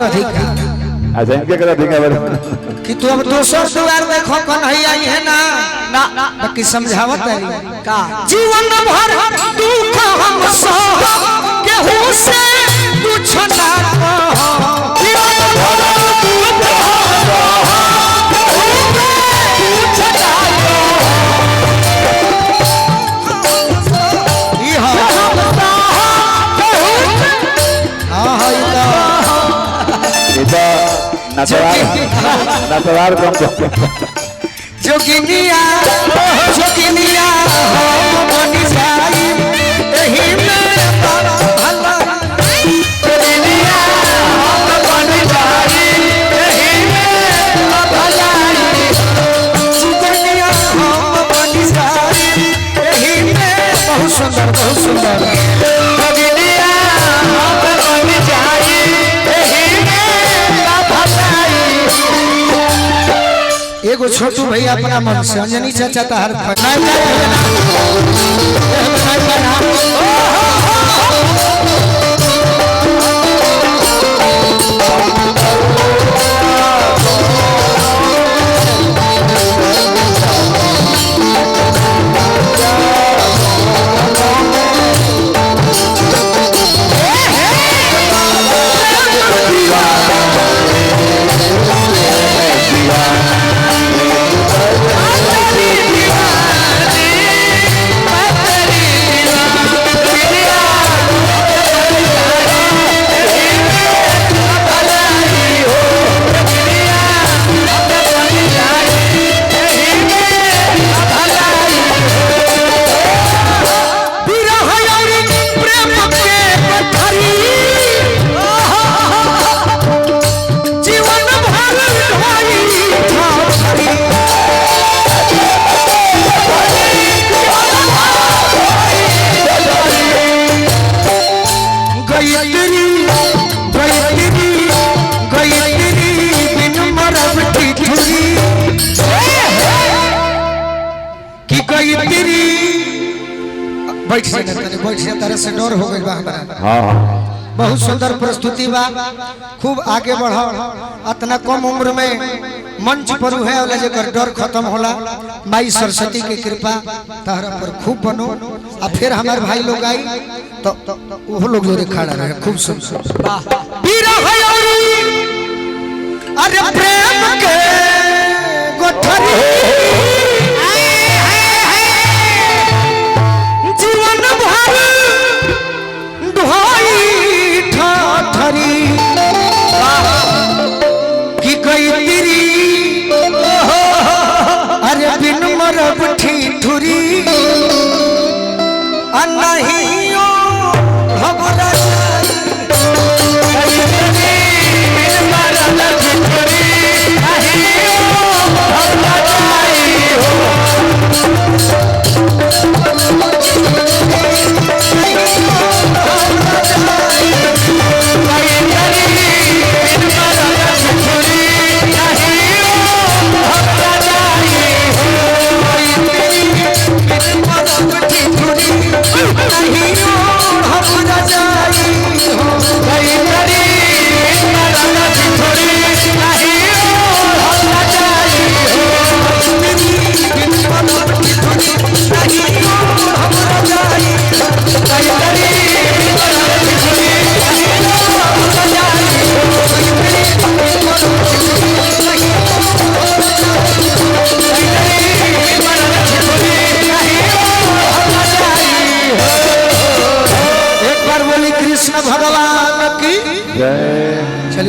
अच्छा इनके करा ठीक है कि तू अब दोसर दुआर देखो कन्हैया आई है ना ना ना कि समझावत है का जीवन भर दुख हम सह केहू से कुछ ना कहो जीवन भर दुख नटवार जोगिनिया जोगिनिया हो बनी जाई एही में बाबा भला जोगिनिया हो बनी जाई एही में बाबा भलाई जोगिनिया हो बनी जाई एही में बहुत सुंदर जोगिनिया हो बनी जाई एही में बाबा भलाई एगो छोटू भैया अपना मन से अंजनी चाचा तार बैठ से तरह से डर हो गई बा हमरा। हाँ बहुत सुंदर प्रस्तुति बा खूब आगे बढ़ो इतना कम उम्र में मंच पर है वाला जेकर डर खत्म होला माई सरस्वती की कृपा तहरा पर खूब बनो और फिर हमारे भाई लोग आई तो वो लोग जोरे खड़ा रहे खूब सुंदर अरे प्रेम के गोठरी अरे बिन मरब ठिठुरी अनहियो हमरा बिन मरब ठिठुरी अनहियो हमरा भगवान की जय।